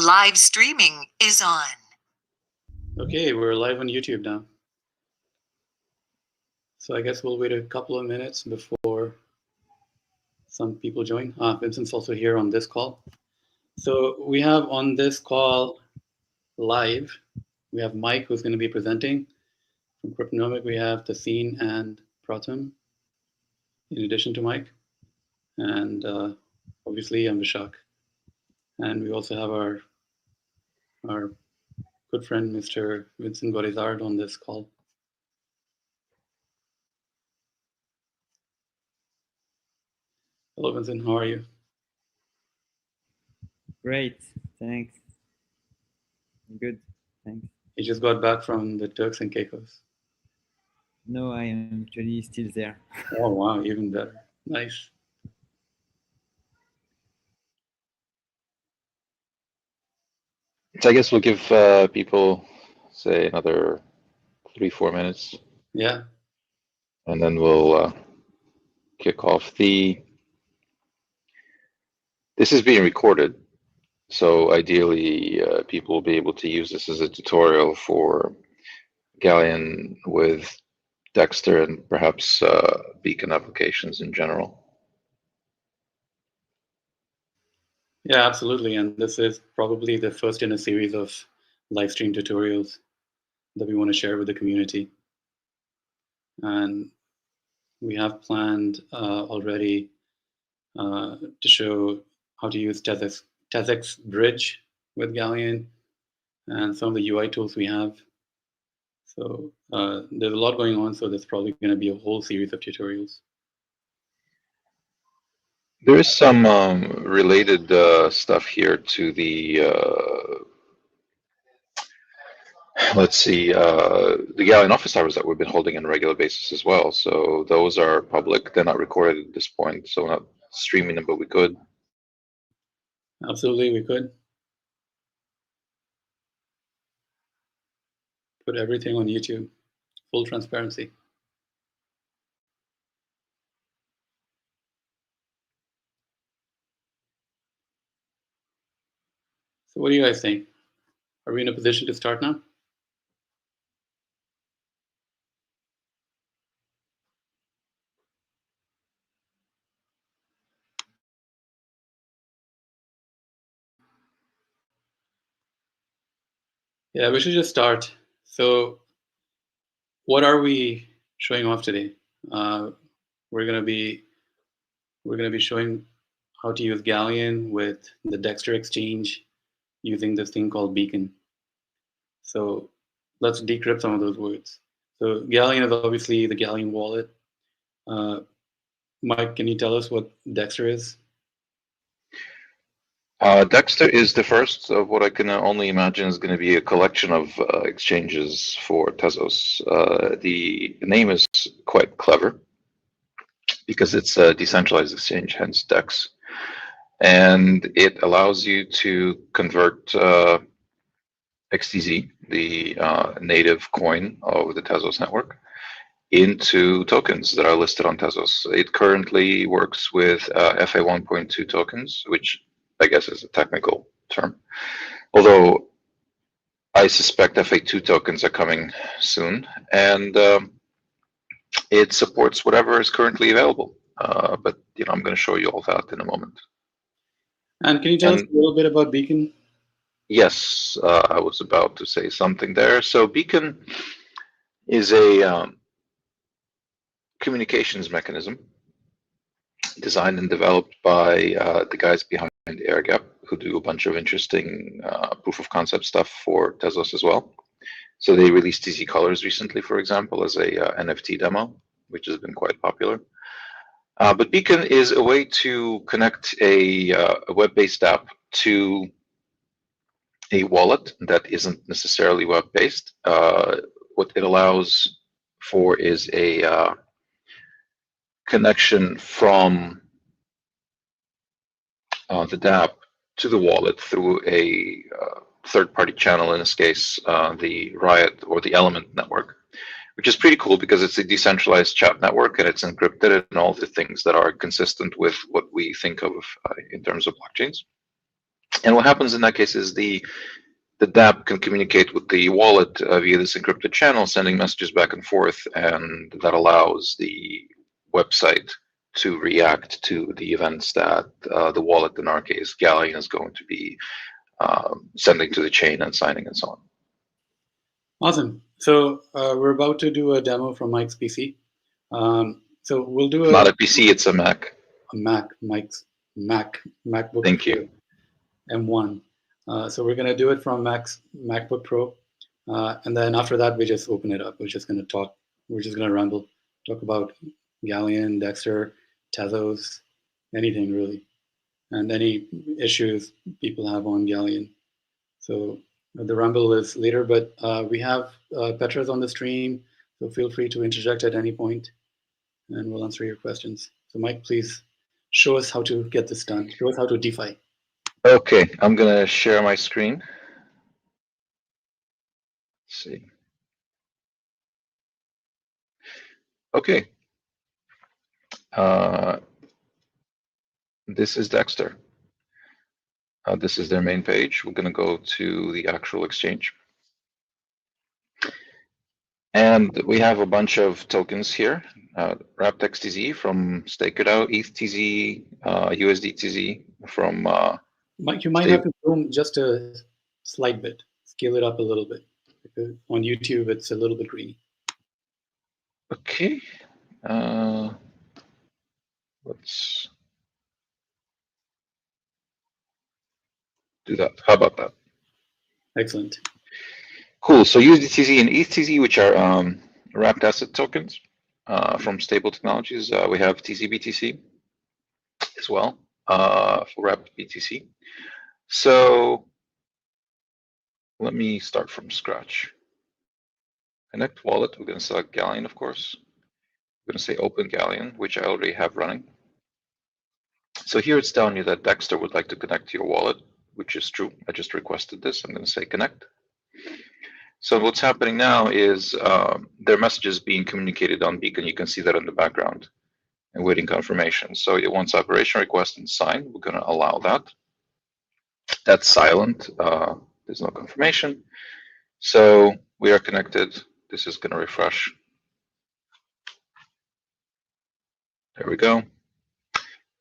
Live streaming is on. Okay, we're live on YouTube now. So I guess we'll wait a couple of minutes before some people join. Vincent's also here on this call. So we have on this call live, we have Mike, who's going to be presenting. From Cryptonomic, we have Tassine and Pratham, in addition to Mike. And obviously, I'm Vishak. And we also have our good friend, Mr. Vincent Gorizard, on this call. Hello, Vincent. How are you? Great. Thanks. Good. Thanks. You just got back from the Turks and Caicos. No, I am actually still there. Oh, wow. Even better. Nice. So I guess we'll give people, say, another 3-4 minutes. Yeah. And then we'll kick off. This is being recorded, so ideally people will be able to use this as a tutorial for Galleon with Dexter and perhaps beacon applications in general. Yeah, absolutely. And this is probably the first in a series of live stream tutorials that we want to share with the community. And we have planned already to show how to use Tezos Bridge with Galleon and some of the UI tools we have. So there's a lot going on, so there's probably going to be a whole series of tutorials. There is some related stuff here to the, let's see, the Galleon office hours that we've been holding on a regular basis as well. So those are public. They're not recorded at this point, so we're not streaming them, but we could. Absolutely, we could. Put everything on YouTube, full transparency. So what do you guys think? Are we in a position to start now? Yeah, we should just start. So what are we showing off today? We're gonna be showing how to use Galleon with the Dexter exchange using this thing called beacon. So let's decrypt some of those words. So Galleon is obviously the Galleon Wallet. Mike, can you tell us what Dexter is? Dexter is the first of what I can only imagine is going to be a collection of exchanges for Tezos. The name is quite clever because it's a decentralized exchange, hence Dex. And it allows you to convert XTZ, the native coin of the Tezos network, into tokens that are listed on Tezos. It currently works with FA 1.2 tokens, which I guess is a technical term. Although I suspect FA2 tokens are coming soon, and it supports whatever is currently available. But I'm going to show you all that in a moment. And can you tell us a little bit about Beacon? Yes, I was about to say something there. So Beacon is a communications mechanism designed and developed by the guys behind AirGap, who do a bunch of interesting proof of concept stuff for Tezos as well. So they released TZ Colors recently, for example, as a NFT demo, which has been quite popular. But Beacon is a way to connect a web-based app to a wallet that isn't necessarily web-based. What it allows for is a connection from the dApp to the wallet through a third-party channel, in this case, the Riot or the Element network, which is pretty cool because it's a decentralized chat network and it's encrypted and all the things that are consistent with what we think of in terms of blockchains. And what happens in that case is the dApp can communicate with the wallet via this encrypted channel, sending messages back and forth, and that allows the website to react to the events that the wallet, in our case, Galleon, is going to be sending to the chain and signing and so on. Awesome. So we're about to do a demo from Mike's PC. So we'll do Not a PC, it's a Mac. Mike's MacBook Thank you. M1. So we're going to do it from MacBook Pro. And then after that, we just open it up. We're just going to talk. We're just going to ramble, talk about Galleon, Dexter, Tezos, anything really, and any issues people have on Galleon. So the ramble is later, but we have Petra's on the stream, so feel free to interject at any point, and we'll answer your questions. So Mike, please show us how to get this done. Show us how to DeFi. Okay, I'm gonna share my screen. Let's see. Okay. This is Dexter. This is their main page. We're gonna go to the actual exchange. And we have a bunch of tokens here. Wrapped XTZ from Stake It Out, ETH TZ, USD TZ from Mike, you might have to zoom just a slight bit, scale it up a little bit. Because on YouTube, it's a little bit greeny. Okay. Let's do that. How about that? Excellent. Cool. So USDTZ and ETHTZ, which are wrapped asset tokens from Stable Technologies. We have TZBTC as well for wrapped BTC. So let me start from scratch. Connect wallet. We're going to select Galleon, of course. We're going to say open Galleon, which I already have running. So here it's telling you that Dexter would like to connect to your wallet, which is true. I just requested this. I'm going to say connect. So what's happening now is their messages being communicated on Beacon. You can see that in the background and waiting confirmation. So it wants operation request and sign. We're going to allow that. That's silent. There's no confirmation. So we are connected. This is going to refresh. There we go.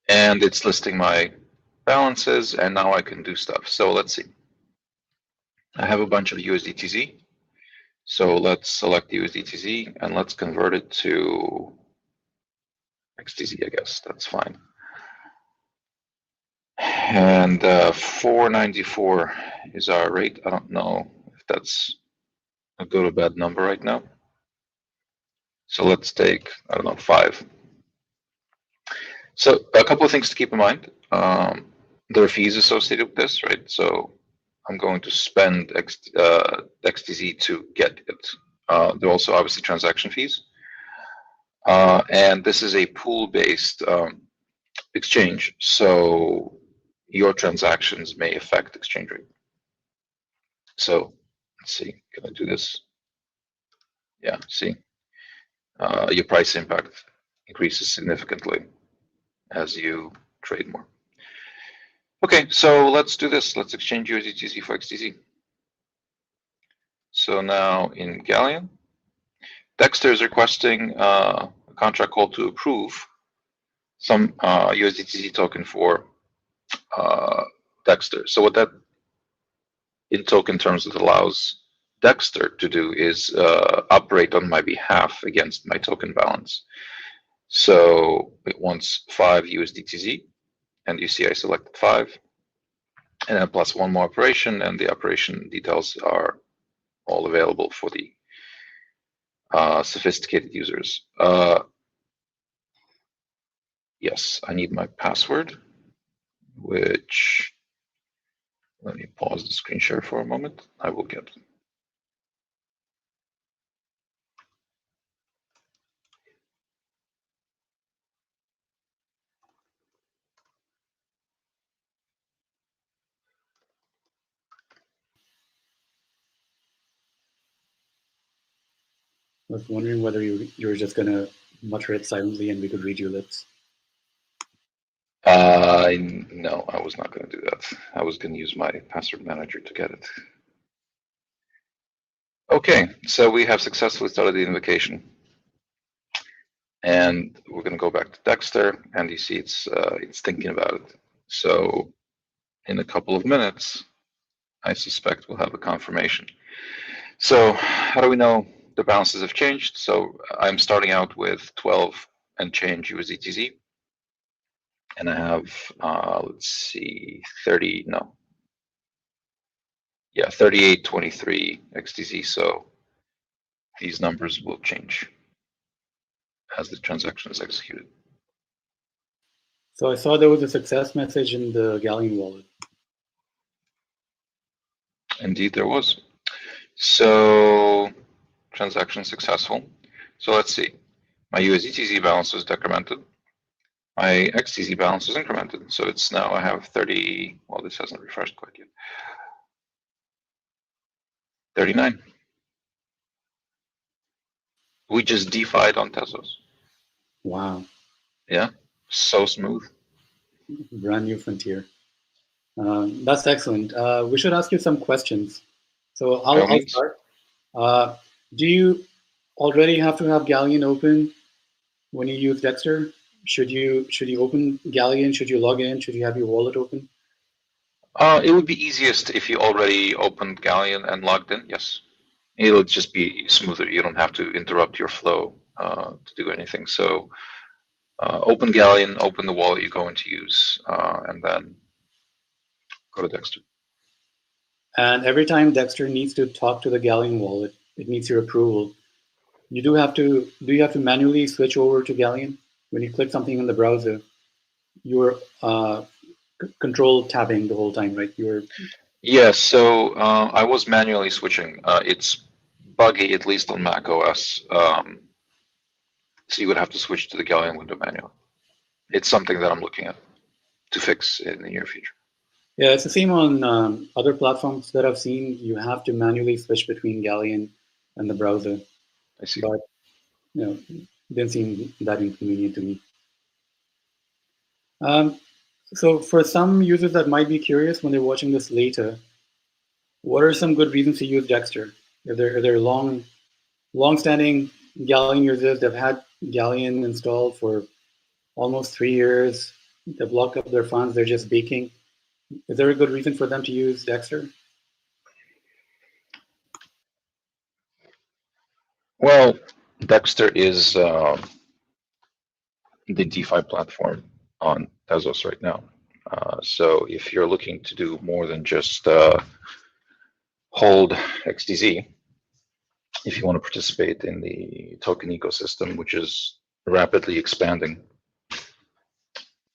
And it's listing my balances, and now I can do stuff. So let's see. I have a bunch of USDTZ. So let's select USDTZ and let's convert it to XTZ, I guess. That's fine. And 494 is our rate. I don't know if that's a good or bad number right now. So let's take, I don't know, 5. So a couple of things to keep in mind. There are fees associated with this, right? So I'm going to spend XTZ to get it. There are also obviously transaction fees. And this is a pool-based exchange, so your transactions may affect exchange rate. So let's see, can I do this? Yeah, see, your price impact increases significantly as you trade more. Okay, so let's do this. Let's exchange USDTZ for XTZ. So now in Galleon, Dexter is requesting a contract call to approve some USDTZ token for Dexter. So what that in token terms it allows Dexter to do is operate on my behalf against my token balance. So it wants 5 USDTZ, and you see I selected 5, and then plus 1 more operation, and the operation details are all available for the sophisticated users. Yes, I need my password, which, let me pause the screen share for a moment. I will get it. I was wondering whether you were just going to mutter it silently and we could read your lips. No, I was not going to do that. I was going to use my password manager to get it. Okay, so we have successfully started the invocation. And we're going to go back to Dexter, and you see it's thinking about it. So in a couple of minutes, I suspect we'll have a confirmation. So how do we know the balances have changed? So I'm starting out with 12 and change USD Tv. And I have, let's see, 3823 XTZ. So these numbers will change as the transaction is executed. So I saw there was a success message in the Galleon Wallet. Indeed, there was. So transaction successful. So let's see. My USDTZ balance was decremented. My XTZ balance was incremented. So it's now I have 30. Well, this hasn't refreshed quite yet. 39. We just DeFi'd on Tezos. Wow. Yeah, so smooth. Brand new frontier. That's excellent. We should ask you some questions. So I'll start. Do you already have to have Galleon open when you use Dexter? Should you open Galleon? Should you log in? Should you have your wallet open? It would be easiest if you already opened Galleon and logged in. Yes, it'll just be smoother. You don't have to interrupt your flow to do anything. So open Galleon, open the wallet you're going to use, and then go to Dexter. And every time Dexter needs to talk to the Galleon wallet, it needs your approval. Do you have to manually switch over to Galleon when you click something in the browser? You're control tabbing the whole time, right? Yes. So I was manually switching. It's buggy, at least on Mac OS. So you would have to switch to the Galleon window manually. It's something that I'm looking at to fix in the near future. Yeah, it's the same on other platforms that I've seen. You have to manually switch between Galleon and the browser. I see. But didn't seem that inconvenient to me. So for some users that might be curious when they're watching this later, what are some good reasons to use Dexter? If they're long-standing Galleon users, they've had Galleon installed for almost 3 years, they've locked up their funds, they're just baking. Is there a good reason for them to use Dexter? Well, Dexter is the DeFi platform on Tezos right now. So if you're looking to do more than just hold XTZ, if you want to participate in the token ecosystem, which is rapidly expanding,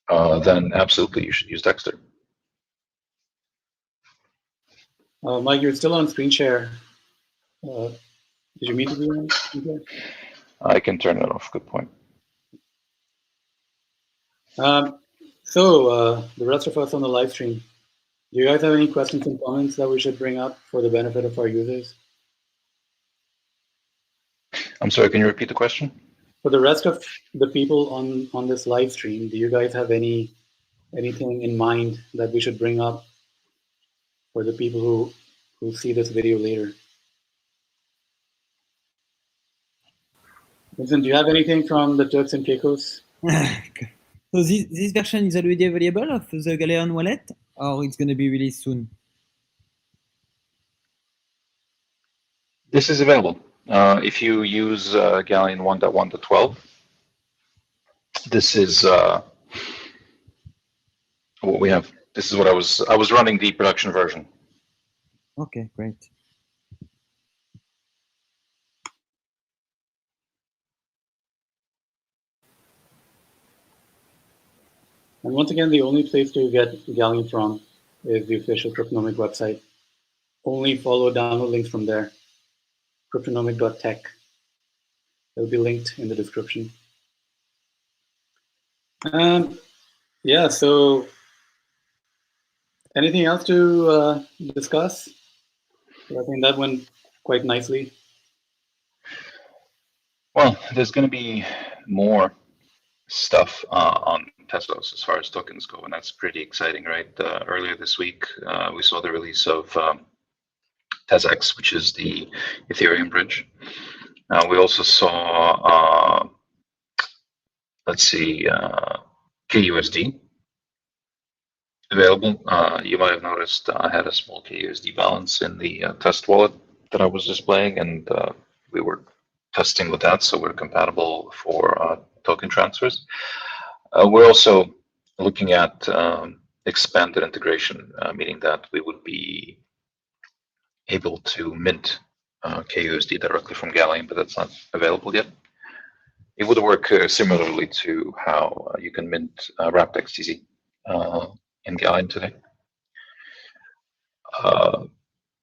then absolutely you should use Dexter. Mike, you're still on screen share. Did you mean to be on screen share? I can turn it off. Good point. So the rest of us on the live stream, do you guys have any questions and comments that we should bring up for the benefit of our users? I'm sorry, can you repeat the question? For the rest of the people on this live stream, do you guys have anything in mind that we should bring up for the people who see this video later? Vincent, do you have anything from the Turks and Caicos? So this version is already available of the Galleon Wallet, or it's going to be released soon? This is available. If you use Galleon 1.1.12, this is what we have. This is what I was running the production version. Okay, great. And once again, the only place to get Galleon from is the official Cryptonomic website. Only follow download links from there. Cryptonomic.tech. It'll be linked in the description. Yeah, so anything else to discuss? I think that went quite nicely. Well, there's going to be more stuff on Tezos as far as tokens go, and that's pretty exciting, right? Earlier this week, we saw the release of Tezos, which is the Ethereum bridge. We also saw, let's see, KUSD available. You might have noticed I had a small KUSD balance in the test wallet that I was displaying, and we were testing with that, so we're compatible for token transfers. We're also looking at expanded integration, meaning that we would be able to mint KUSD directly from Galleon, but that's not available yet. It would work similarly to how you can mint wrapped XTZ in Galleon today.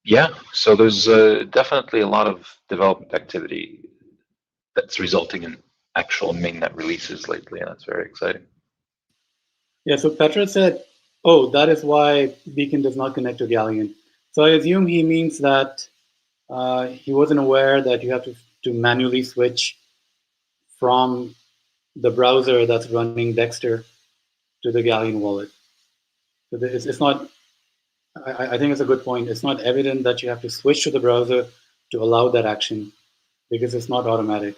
Yeah, so there's definitely a lot of development activity that's resulting in actual mainnet releases lately, and that's very exciting. Yeah, so Petra said, oh, that is why Beacon does not connect to Galleon. So I assume he means that he wasn't aware that you have to manually switch from the browser that's running Dexter to the Galleon wallet. So it's not, I think it's a good point. It's not evident that you have to switch to the browser to allow that action because it's not automatic.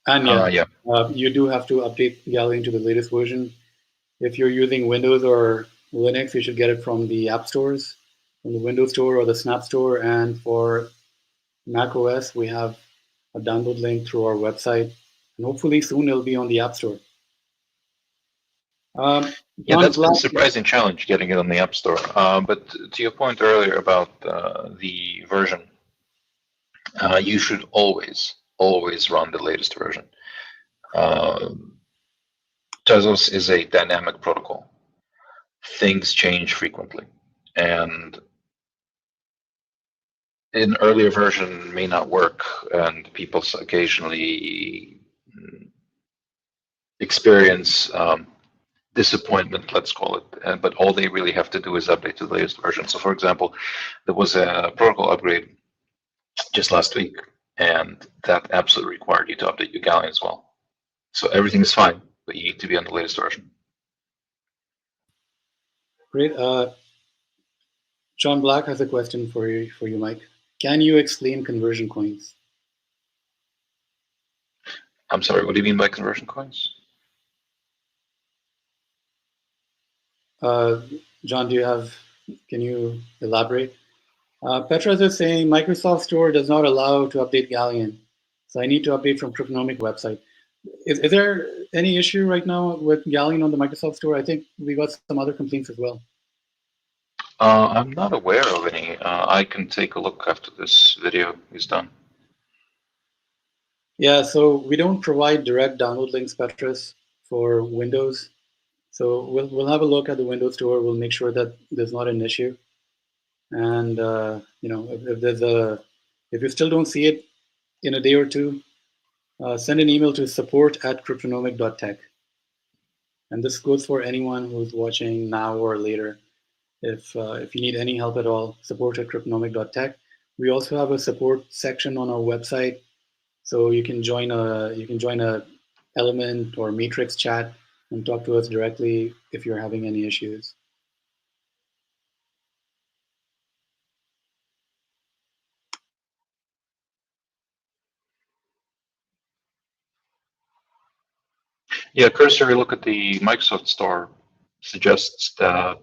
And you do have to update Galleon to the latest version. If you're using Windows or Linux, you should get it from the app stores, from the Windows Store or the Snap Store. And for Mac OS, we have a download link through our website. And hopefully soon it'll be on the App Store. Yeah, that's been a surprising challenge, getting it on the App Store. But to your point earlier about the version, you should always run the latest version. Tezos is a dynamic protocol. Things change frequently, and an earlier version may not work, and people occasionally experience disappointment, let's call it. But all they really have to do is update to the latest version. So, for example, there was a protocol upgrade just last week, and that absolutely required you to update your Galleon as well. So everything is fine, but you need to be on the latest version. Great. John Black has a question for you, Mike. Can you explain conversion coins? I'm sorry, what do you mean by conversion coins? John, can you elaborate? Petras is saying Microsoft Store does not allow to update Galleon. So I need to update from Cryptonomic website. Is there any issue right now with Galleon on the Microsoft Store? I think we got some other complaints as well. I'm not aware of any. I can take a look after this video is done. Yeah, so we don't provide direct download links, Petras, for Windows. So we'll have a look at the Windows Store. We'll make sure that there's not an issue. And if you still don't see it in a day or two, send an email to support@cryptonomic.tech. And this goes for anyone who's watching now or later. If you need any help at all, support@cryptonomic.tech. We also have a support section on our website, so you can join a Element or Matrix chat and talk to us directly if you're having any issues. Yeah, cursory look at the Microsoft Store suggests that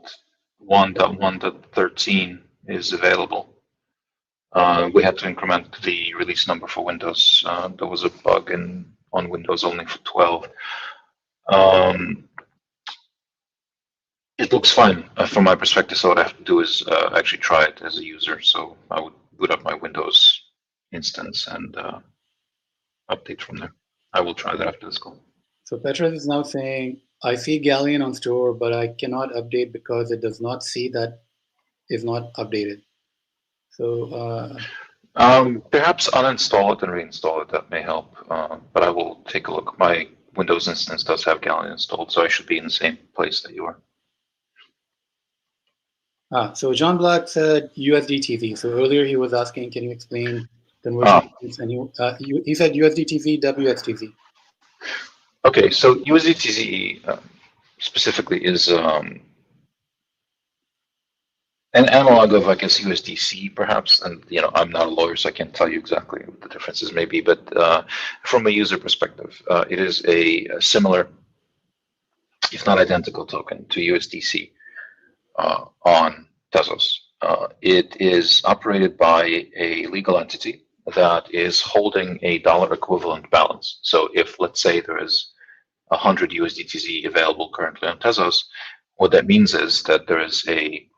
1.1.13 is available. We had to increment the release number for Windows. There was a bug on Windows only for 12. It looks fine from my perspective, so what I have to do is actually try it as a user. So I would boot up my Windows instance and update from there. I will try that after this call. So Petras is now saying, I see Galleon on store, but I cannot update because it does not see that is not updated. So perhaps uninstall it and reinstall it. That may help, but I will take a look. My Windows instance does have Galleon installed, so I should be in the same place that you are. So John Black said USD TV. So earlier he was asking, can you explain conversion? And he said USD TV, WXTZ. Okay, so USDTZ specifically is an analog of, I guess, USDC perhaps. And I'm not a lawyer, so I can't tell you exactly what the differences may be. But from a user perspective, it is a similar, if not identical, token to USDC on Tezos. It is operated by a legal entity that is holding a dollar equivalent balance. So if, let's say, there is 100 USDTZ available currently on Tezos, what that means is that there is a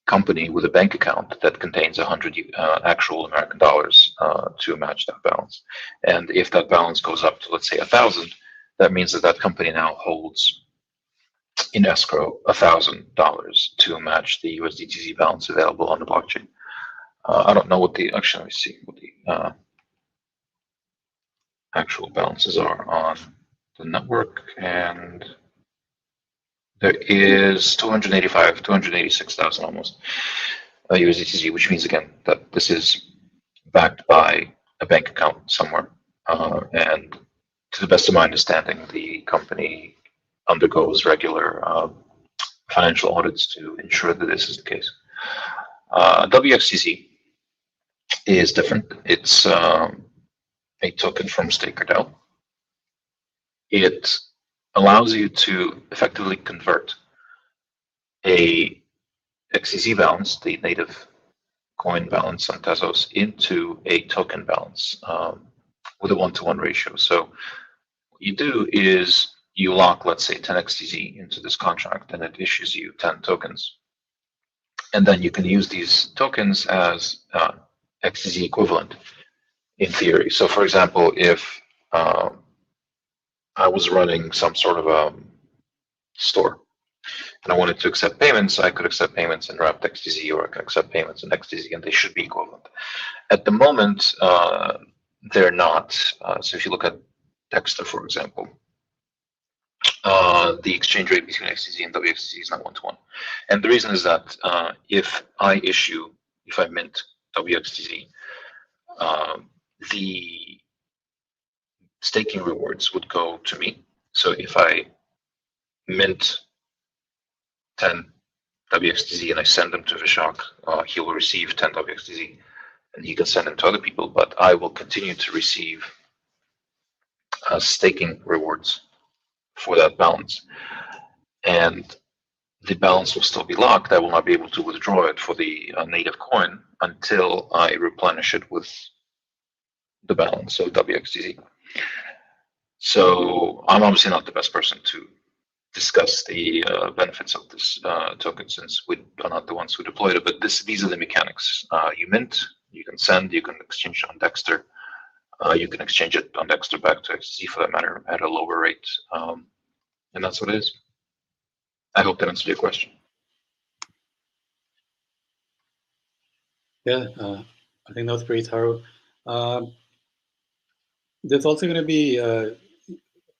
company with a bank account that contains 100 actual American dollars to match that balance. And if that balance goes up to, let's say, 1,000, that means that that company now holds in escrow $1,000 to match the USDTZ balance available on the blockchain. I don't know what the, actually, let me see what the actual balances are on the network, and there is 286,000 almost USDTZ, which means again that this is backed by a bank account somewhere. And to the best of my understanding, the company undergoes regular financial audits to ensure that this is the case. WXTZ is different. It's a token from StakerDAO. It allows you to effectively convert a XTZ balance, the native coin balance on Tezos, into a token balance with a 1-to-1 ratio. So what you do is you lock, let's say, 10 XTZ into this contract, and it issues you 10 tokens. And then you can use these tokens as XTZ equivalent in theory. So for example, if I was running some sort of a store and I wanted to accept payments, I could accept payments in wrapped XTZ, or I can accept payments in XTZ, and they should be equivalent. At the moment, they're not. So if you look at Dexter, for example, the exchange rate between XTZ and WXTZ is not 1-to-1. And the reason is that if I mint WXTZ, the staking rewards would go to me. So if I mint 10 WXTZ and I send them to Vishak, he will receive 10 WXTZ and he can send them to other people, but I will continue to receive staking rewards for that balance. And the balance will still be locked. I will not be able to withdraw it for the native coin until I replenish it with the balance of WXTZ. So I'm obviously not the best person to discuss the benefits of this token, since we are not the ones who deployed it, but these are the mechanics. You mint, you can send, you can exchange it on Dexter, you can exchange it on Dexter back to XTZ for that matter at a lower rate, and that's what it is. I hope that answered your question. Yeah, I think that was pretty thorough. There's also going to be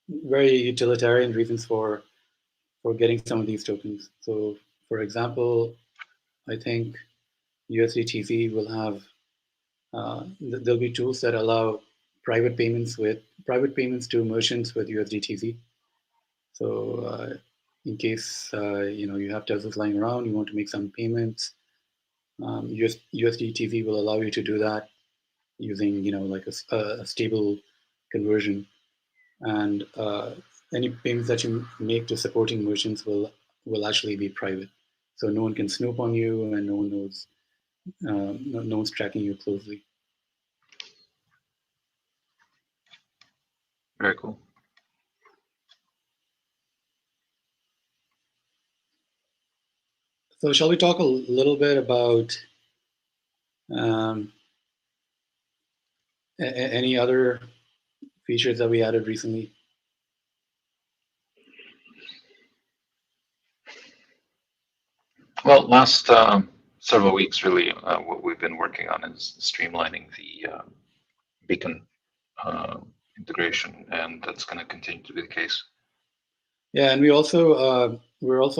very utilitarian reasons for getting some of these tokens. So, for example, I think USD Tv will have there'll be tools that allow private payments to merchants with USD Tv. So, in case you have Tezos lying around, you want to make some payments, USD Tv will allow you to do that using like a stable conversion, and any payments that you make to supporting merchants will actually be private, so no one can snoop on you, and no one knows, no one's tracking you closely. Very cool. So shall we talk a little bit about any other features that we added recently? Well, last several weeks, really, what we've been working on is streamlining the beacon integration, and that's going to continue to be the case. Yeah, and we're also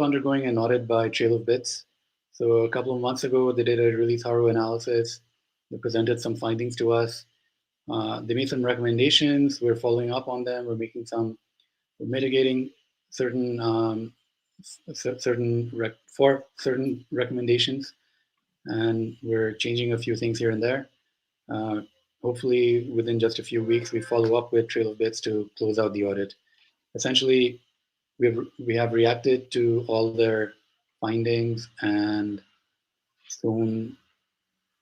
undergoing an audit by Trail of Bits. So a couple of months ago, they did a really thorough analysis. They presented some findings to us. They made some recommendations. We're following up on them. We're mitigating certain certain recommendations, and we're changing a few things here and there. Hopefully, within just a few weeks, we follow up with Trail of Bits to close out the audit. Essentially, we have reacted to all their findings, and soon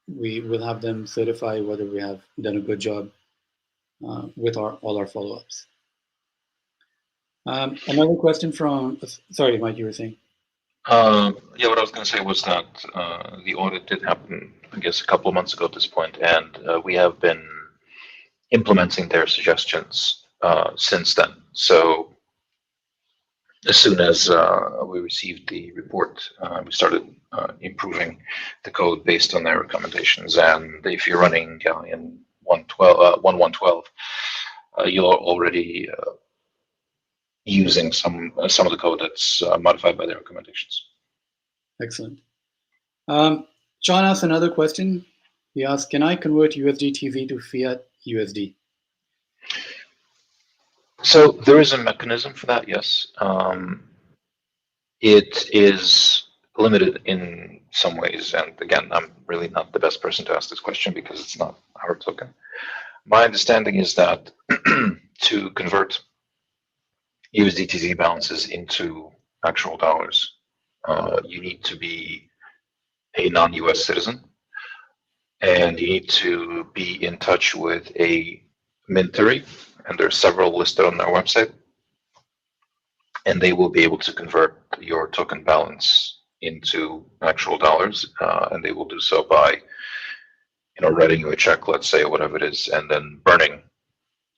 we will have them certify whether we have done a good job with all our follow-ups. Another question from, sorry, Mike, you were saying? Yeah, what I was going to say was that the audit did happen, I guess, a couple of months ago at this point, and we have been implementing their suggestions since then. So as soon as we received the report, we started improving the code based on their recommendations. And if you're running Galleon 1.1.12, you're already using some of the code that's modified by their recommendations. Excellent. John asked another question. He asked, can I convert USD Tv to Fiat USD? So there is a mechanism for that, yes. It is limited in some ways. And again, I'm really not the best person to ask this question because it's not our token. My understanding is that to convert USD Tv balances into actual dollars, you need to be a non-US citizen, and you need to be in touch with a mintery, and there are several listed on their website, and they will be able to convert your token balance into actual dollars, and they will do so by, writing you a check, let's say, or whatever it is, and then burning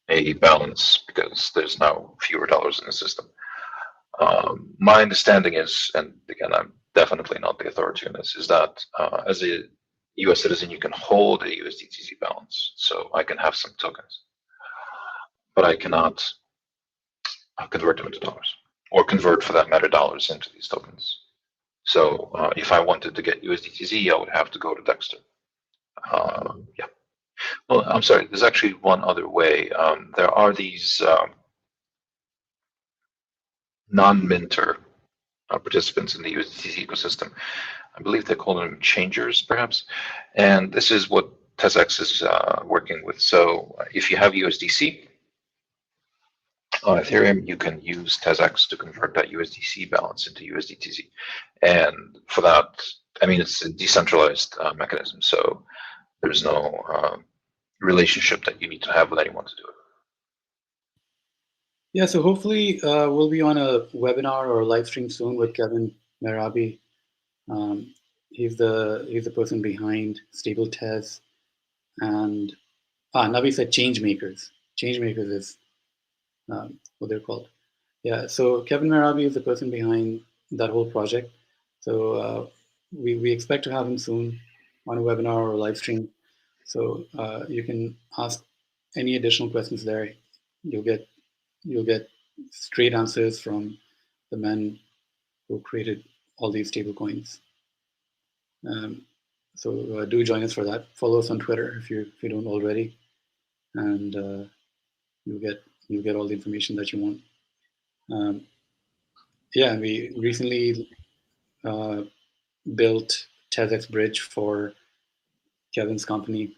a balance because there's now fewer dollars in the system. My understanding is, and again, I'm definitely not the authority on this, is that as a US citizen, you can hold a USDTC balance. So I can have some tokens, but I cannot convert them into dollars, or convert, for that matter, dollars into these tokens. So if I wanted to get USDTC, I would have to go to Dexter. Yeah. Well, I'm sorry, there's actually one other way. There are these non-minter participants in the USDT ecosystem. I believe they call them changers, perhaps. And this is what Tezos is working with. So if you have USDC on Ethereum, you can use Tezos to convert that USDC balance into USDTC. And for that, I mean, it's a decentralized mechanism. So there's no relationship that you need to have with anyone to do it. Yeah, so hopefully we'll be on a webinar or a live stream soon with Kevin Merabi. He's the person behind Stable Tez, and Navi said Changemakers. Changemakers is what they're called. Yeah, so Kevin Merabi is the person behind that whole project. So we expect to have him soon on a webinar or a live stream. So you can ask any additional questions there. You'll get straight answers from the men who created all these stable coins. So do join us for that. Follow us on Twitter if you don't already, and you'll get all the information that you want. Yeah, we recently built Tezos Bridge for Kevin's company,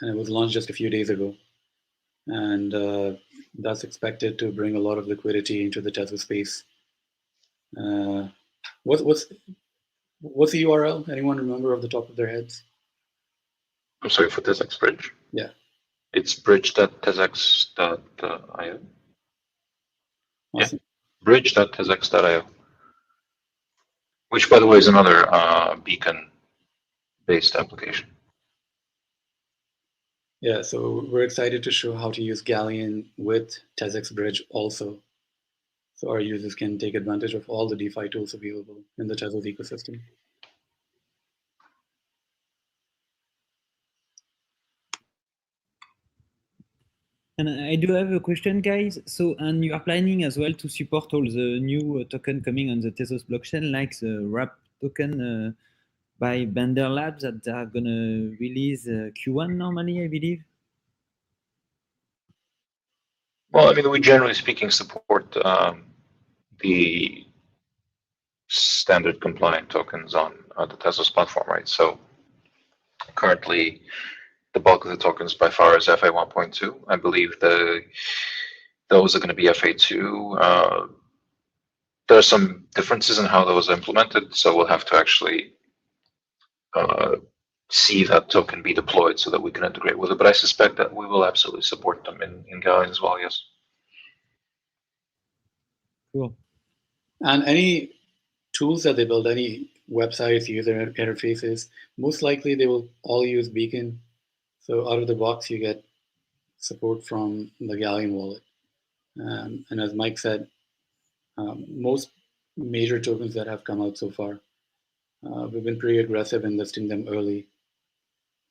and it was launched just a few days ago. And that's expected to bring a lot of liquidity into the Tezos space. What's the URL? Anyone remember off the top of their heads? I'm sorry, for Tezos Bridge? Yeah. It's bridge.tezos.io. Awesome. Yeah, bridge.tezos.io. Which, by the way, is another beacon-based application. Yeah, so we're excited to show how to use Galleon with Tezos Bridge also, so our users can take advantage of all the DeFi tools available in the Tezos ecosystem. And I do have a question, guys. So, and you are planning as well to support all the new token coming on the Tezos blockchain, like the wrap token by Bender Labs that they are gonna release Q1 normally, I believe. Well, I mean, we generally speaking support the standard compliant tokens on the Tezos platform, right? So currently, the bulk of the tokens by far is FA 1.2. I believe those are going to be FA2. There are some differences in how those are implemented, so we'll have to actually see that token be deployed so that we can integrate with it. But I suspect that we will absolutely support them in Galleon as well, yes. Cool. And any tools that they build, any websites, user interfaces, most likely they will all use Beacon. So out of the box, you get support from the Galleon Wallet. And as Mike said, most major tokens that have come out so far, we've been pretty aggressive in listing them early.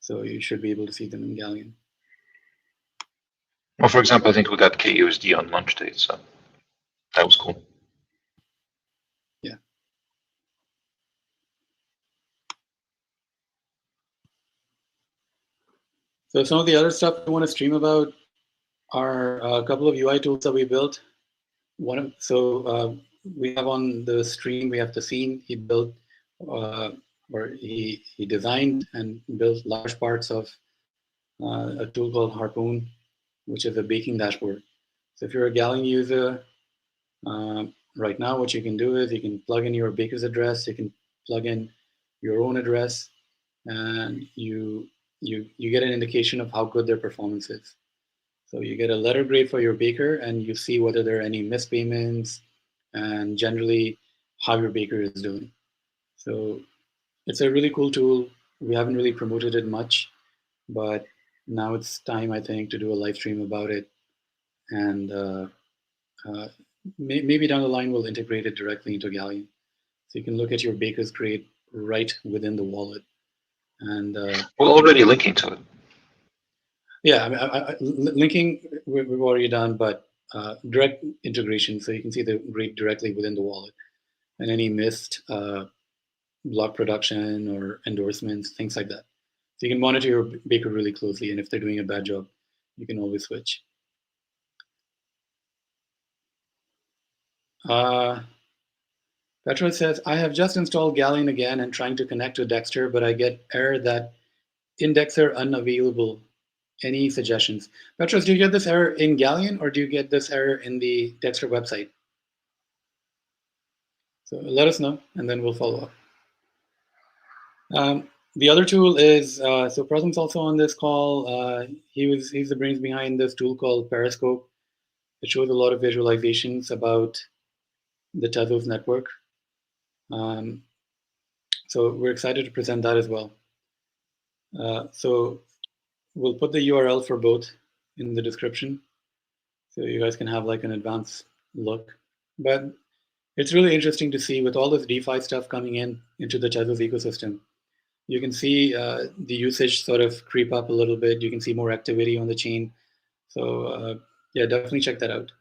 So you should be able to see them in Galleon. Well, for example, I think we got KUSD on launch date, so that was cool. Yeah. So some of the other stuff I want to stream about are a couple of UI tools that we built. We have on the stream, we have the scene he built, or he designed and built large parts of a tool called Harpoon, which is a baking dashboard. So if you're a Galleon user, right now what you can do is you can plug in your baker's address, you can plug in your own address, and you get an indication of how good their performance is. So you get a letter grade for your baker, and you see whether there are any missed payments, and generally how your baker is doing. So it's a really cool tool. We haven't really promoted it much, but now it's time, I think, to do a live stream about it. And maybe down the line we'll integrate it directly into Galleon. So you can look at your baker's grade right within the wallet. And we're already linking to it. Yeah, I linking we've already done, but direct integration, so you can see the grade directly within the wallet, and any missed block production or endorsements, things like that. So you can monitor your baker really closely, and if they're doing a bad job, you can always switch. Petra says, I have just installed Galleon again and trying to connect to Dexter, but I get error that indexer unavailable. Any suggestions? Petros, do you get this error in Galleon or do you get this error in the Dexter website? So let us know and then we'll follow up. The other tool is, so Prasam's also on this call. He's the brains behind this tool called Periscope. It shows a lot of visualizations about the Tezos network. So we're excited to present that as well. So we'll put the URL for both in the description, so you guys can have like an advanced look. But it's really interesting to see with all this DeFi stuff coming into the Tezos ecosystem. You can see the usage sort of creep up a little bit. You can see more activity on the chain. So yeah, definitely check that out.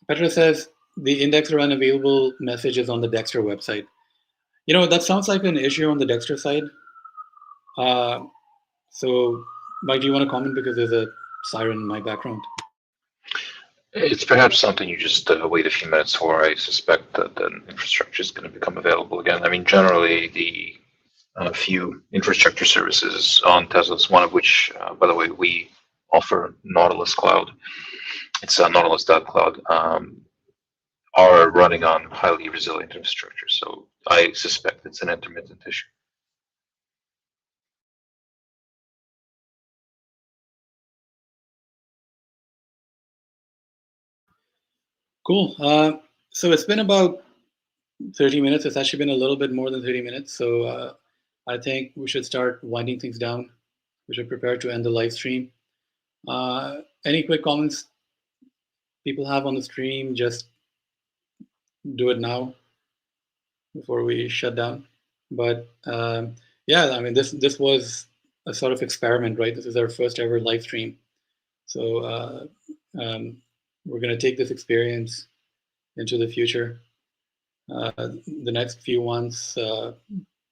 Petra says the indexer unavailable message is on the Dexter website. You know, that sounds like an issue on the Dexter side. So Mike, do you want to comment, because there's a siren in my background? It's perhaps something you just wait a few minutes for. I suspect that the infrastructure is going to become available again. I mean, generally, the few infrastructure services on Tezos, one of which, by the way, we offer Nautilus Cloud. It's nautilus.cloud, are running on highly resilient infrastructure. So I suspect it's an intermittent issue. Cool. So it's been about 30 minutes. It's actually been a little bit more than 30 minutes. So I think we should start winding things down. We should prepare to end the live stream. Any quick comments people have on the stream? Just do it now before we shut down. But yeah, I mean, this was a sort of experiment, right? This is our first ever live stream. So we're going to take this experience into the future. The next few ones,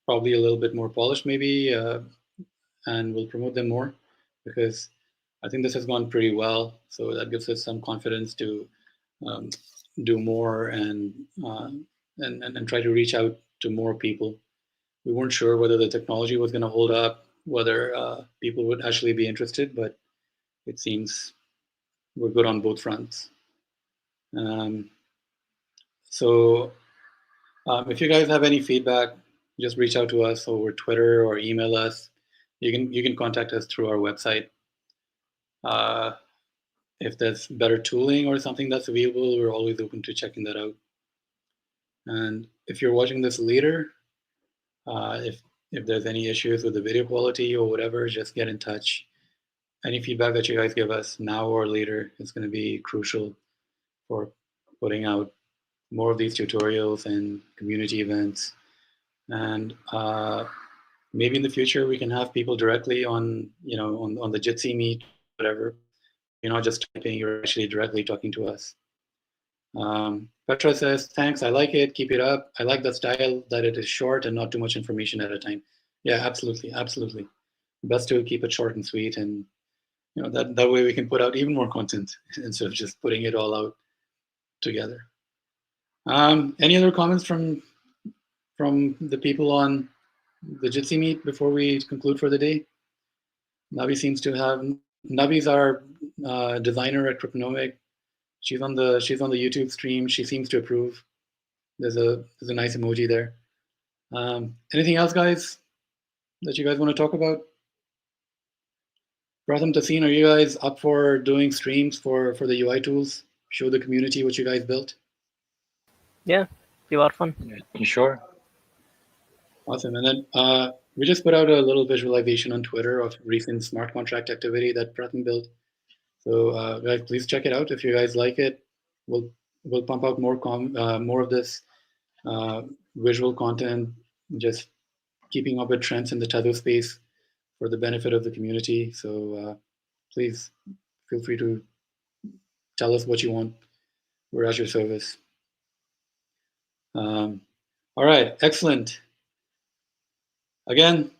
probably a little bit more polished maybe, and we'll promote them more, because I think this has gone pretty well. So that gives us some confidence to do more and try to reach out to more people. We weren't sure whether the technology was going to hold up, whether people would actually be interested, but it seems we're good on both fronts. So if you guys have any feedback, just reach out to us over Twitter or email us. You can contact us through our website. If there's better tooling or something that's available, we're always open to checking that out. And if you're watching this later, if there's any issues with the video quality or whatever, just get in touch. Any feedback that you guys give us now or later is going to be crucial for putting out more of these tutorials and community events. And maybe in the future we can have people directly on, on the Jitsi Meet, whatever. You're not just typing, you're actually directly talking to us. Petra says, thanks, I like it, keep it up. I like the style that it is short and not too much information at a time. Yeah, absolutely, absolutely. Best to keep it short and sweet, and that way we can put out even more content instead of just putting it all out together. Any other comments from the people on the Jitsi Meet before we conclude for the day? Navi seems to have. Navi's our designer at Cryptonomic. She's on the YouTube stream. She seems to approve. There's a nice emoji there. Anything else, guys, that you guys want to talk about? Pratham, Taseen, are you guys up for doing streams for the UI tools? Show the community what you guys built? Yeah, you are fun. You sure? Awesome. And then we just put out a little visualization on Twitter of recent smart contract activity that Pratham built. So guys, please check it out. If you guys like it, we'll pump out more of this visual content, just keeping up with trends in the Tezos space for the benefit of the community. So please feel free to tell us what you want. We're at your service. All right, excellent. Again,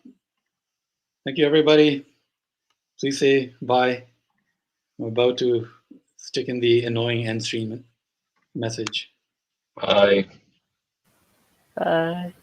thank you, everybody. Please say bye. I'm about to stick in the annoying end stream message. Bye. Bye.